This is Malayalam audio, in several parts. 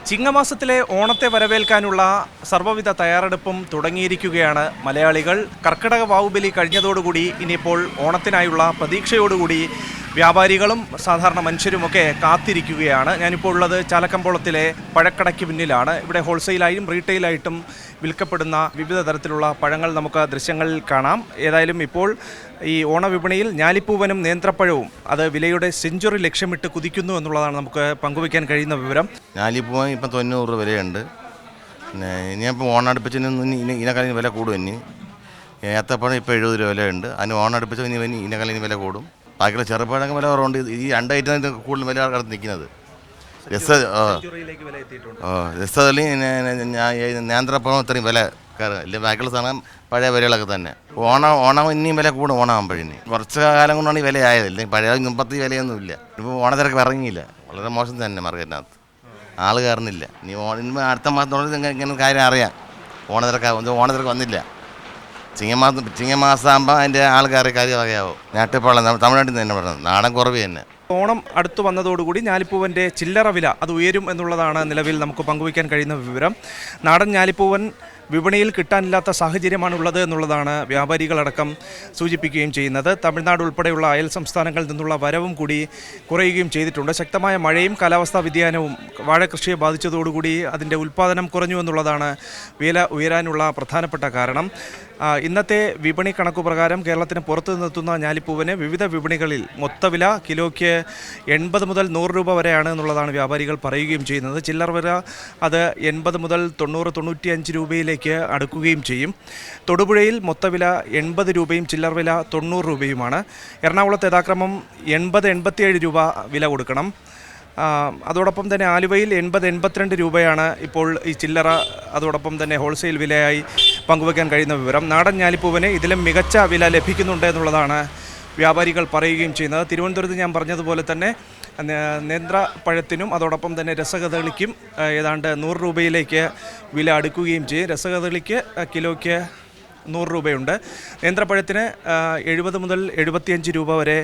ചിങ്ങമാസത്തിലെ ഓണത്തെ വരവേൽക്കാനുള്ള സർവ്വവിധ തയ്യാറെടുപ്പും തുടങ്ങിയിരിക്കുകയാണ് മലയാളികൾ. കർക്കിടക വാവുബലി കഴിഞ്ഞതോടുകൂടി ഇനിയിപ്പോൾ ഓണത്തിനായുള്ള പ്രതീക്ഷയോടുകൂടി വ്യാപാരികളും സാധാരണ മനുഷ്യരുമൊക്കെ കാത്തിരിക്കുകയാണ്. ഞാനിപ്പോൾ ഉള്ളത് ചാലക്കമ്പോളത്തിലെ പഴക്കടയ്ക്ക് പിന്നിലാണ്. ഇവിടെ ഹോൾസെയിലായും റീറ്റെയിലായിട്ടും വിൽക്കപ്പെടുന്ന വിവിധ തരത്തിലുള്ള പഴങ്ങൾ നമുക്ക് ദൃശ്യങ്ങളിൽ കാണാം. ഏതായാലും ഇപ്പോൾ ഈ ഓണവിപണിയിൽ ഞാലിപ്പൂവനും നേന്ത്രപ്പഴവും അത് വിലയുടെ സെഞ്ചുറി ലക്ഷ്യമിട്ട് കുതിക്കുന്നു എന്നുള്ളതാണ് നമുക്ക് പങ്കുവയ്ക്കാൻ കഴിയുന്ന വിവരം. ഞാലിപ്പൂവൻ ഇപ്പം 90 വിലയുണ്ട്. പിന്നെ ഇനിയിപ്പോൾ ഓണടുപ്പിച്ചിന് ഇതിനേക്കാളും വില കൂടും. ഇനി ഏത്തപ്പഴം ഇപ്പോൾ 70 രൂപ വിലയുണ്ട്. അതിന് ഓണടുപ്പിച്ച് ഇനി ഇതിനേക്കാളും വില കൂടും. ബാക്കിയുള്ള ചെറുപ്പഴങ്ങ് വില കുറവുണ്ട്. ഈ 2 ഐറ്റം കൂടുതൽ വില കടന്ന് നിൽക്കുന്നത്. രസതലി നേന്ത്രപ്പഴം ഇത്രയും വില കയറുക. ബാക്കിയുള്ള സാധനം പഴയ വിലകളൊക്കെ തന്നെ. ഓണം ഇനിയും വില കൂടും. ഓണമാകുമ്പോഴിനി കുറച്ച് കാലം കൊണ്ടാണ് ഈ വിലയായത്. ഇല്ലെങ്കിൽ പഴയ മുമ്പത്തെ ഈ വിലയൊന്നുമില്ല. ഇപ്പോൾ ഓണത്തിരക്ക് ഇറങ്ങിയില്ല. വളരെ മോശം തന്നെ മാർക്കറ്റിനകത്ത് ആൾ കയറുന്നില്ല. ഇനി അടുത്ത മാസം തുടങ്ങി ഇങ്ങനെ കാര്യം അറിയാം. ഓണത്തിരക്ക് വന്നില്ല. ചിങ്ങമാസമാകുമ്പോൾ അതിൻ്റെ ആൾ കയറി കാര്യം അറിയാവോ. ഞാട്ടിപ്പഴം തമിഴ്നാട്ടിൽ നിന്ന് തന്നെ പറയുന്നത് നാടൻ കുറവ് തന്നെ. ഓണം അടുത്തു വന്നതോടുകൂടി ഞാലിപ്പൂവൻ്റെ ചില്ലറ വില അത് ഉയരും എന്നുള്ളതാണ് നിലവിൽ നമുക്ക് പങ്കുവയ്ക്കാൻ കഴിയുന്ന വിവരം. നാടൻ ഞാലിപ്പൂവൻ വിപണിയിൽ കിട്ടാനില്ലാത്ത സാഹചര്യമാണുള്ളത് എന്നുള്ളതാണ് വ്യാപാരികളടക്കം സൂചിപ്പിക്കുകയും ചെയ്യുന്നത്. തമിഴ്നാട് ഉൾപ്പെടെയുള്ള അയൽ സംസ്ഥാനങ്ങളിൽ നിന്നുള്ള വരവും കൂടി കുറയുകയും ചെയ്തിട്ടുണ്ട്. ശക്തമായ മഴയും കാലാവസ്ഥാ വ്യതിയാനവും വാഴകൃഷിയെ ബാധിച്ചതോടുകൂടി അതിൻ്റെ ഉൽപ്പാദനം കുറഞ്ഞു എന്നുള്ളതാണ് വില ഉയരാനുള്ള പ്രധാനപ്പെട്ട കാരണം. ഇന്നത്തെ വിപണി കണക്കുപ്രകാരം കേരളത്തിന് പുറത്തു നിന്നെത്തുന്ന ഞാലിപ്പൂവിന് വിവിധ വിപണികളിൽ മൊത്തവില കിലോയ്ക്ക് 80 മുതൽ 100 രൂപ വരെയാണ് എന്നുള്ളതാണ് വ്യാപാരികൾ പറയുകയും ചെയ്യുന്നത്. ചില്ലറ വില അത് 80 മുതൽ 90-95 രൂപയിലേക്ക് അടുക്കുകയും ചെയ്യും. തൊടുപുഴയിൽ മൊത്തവില 80 രൂപയും ചില്ലറ വില 90 രൂപയുമാണ്. എറണാകുളത്ത് യഥാക്രമം 80-87 രൂപ വില കൊടുക്കണം. അതോടൊപ്പം തന്നെ ആലുവയിൽ 80-82 രൂപയാണ് ഇപ്പോൾ ഈ ചില്ലറ അതോടൊപ്പം തന്നെ ഹോൾസെയിൽ വിലയായി പങ്കുവയ്ക്കാൻ കഴിയുന്ന വിവരം. നാടൻ ഞാലിപ്പൂവിന് ഇതിലും മികച്ച വില ലഭിക്കുന്നുണ്ട് എന്നുള്ളതാണ് വ്യാപാരികൾ പറയുകയും ചെയ്യുന്നത്. തിരുവനന്തപുരത്ത് ഞാൻ പറഞ്ഞതുപോലെ തന്നെ നേന്ത്രപ്പഴത്തിനും അതോടൊപ്പം തന്നെ രസകദളിക്കും ഏതാണ്ട് 100 രൂപയിലേക്ക് വില അടുക്കുകയും ചെയ്യും. രസകദളിക്ക് കിലോയ്ക്ക് 100 രൂപയുണ്ട്. നേന്ത്രപ്പഴത്തിന് 70 മുതൽ 75 രൂപ വരെ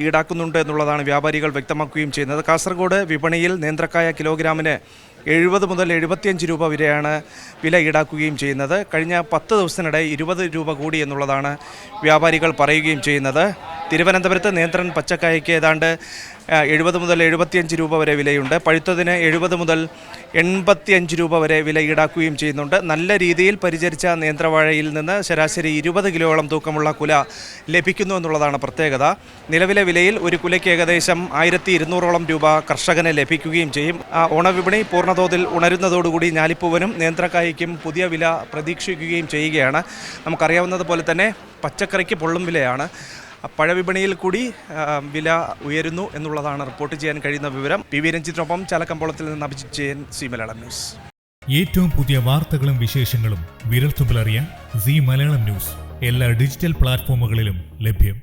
ഈടാക്കുന്നുണ്ട് എന്നുള്ളതാണ് വ്യാപാരികൾ വ്യക്തമാക്കുകയും ചെയ്യുന്നത്. കാസർഗോഡ് വിപണിയിൽ നേന്ത്രക്കായ കിലോഗ്രാമിന് 70 മുതൽ 75 രൂപ വരെയാണ് വില ഈടാക്കുകയും ചെയ്യുന്നത്. കഴിഞ്ഞ 10 ദിവസത്തിനിടെ 20 രൂപ കൂടി എന്നുള്ളതാണ് വ്യാപാരികൾ പറയുകയും ചെയ്യുന്നത്. തിരുവനന്തപുരത്ത് നേന്ത്രൻ പച്ചക്കായയ്ക്ക് ഏതാണ്ട് 70 മുതൽ 75 രൂപ വരെ വിലയുണ്ട്. പഴുത്തതിന് 70 മുതൽ 85 രൂപ വരെ വില ഈടാക്കുകയും ചെയ്യുന്നുണ്ട്. നല്ല രീതിയിൽ പരിചരിച്ച നേന്ത്രവാഴയിൽ നിന്ന് ശരാശരി 20 കിലോയോളം തൂക്കമുള്ള കുല ലഭിക്കുന്നു എന്നുള്ളതാണ് പ്രത്യേകത. നിലവിലെ വിലയിൽ ഒരു കുലയ്ക്ക് ഏകദേശം 1200ഓളം രൂപ കർഷകന് ലഭിക്കുകയും ചെയ്യും. ഓണവിപണി പൂർണ്ണതോതിൽ ഉണരുന്നതോടുകൂടി ഞാലിപ്പൂവനും നേന്ത്രക്കായ്ക്കും പുതിയ വില പ്രതീക്ഷിക്കുകയും ചെയ്യുകയാണ്. നമുക്കറിയാവുന്നതുപോലെ തന്നെ പച്ചക്കറിക്ക് പൊള്ളും വിലയാണ്. പഴവിപണിയിൽ കൂടി വില ഉയരുന്നു എന്നുള്ളതാണ് റിപ്പോർട്ട് ചെയ്യാൻ കഴിയുന്ന വിവരം. പി വി രഞ്ജിത്തിനൊപ്പം ചാലക്കമ്പോളത്തിൽ നിന്ന് അഭിജിത്ത് ജയൻ, സി മലയാളം ന്യൂസ്. ഏറ്റവും പുതിയ വാർത്തകളും വിശേഷങ്ങളും വിരൽത്തുമ്പിലറിയാൻ സി മലയാളം ന്യൂസ് എല്ലാ ഡിജിറ്റൽ പ്ലാറ്റ്ഫോമുകളിലും ലഭ്യം.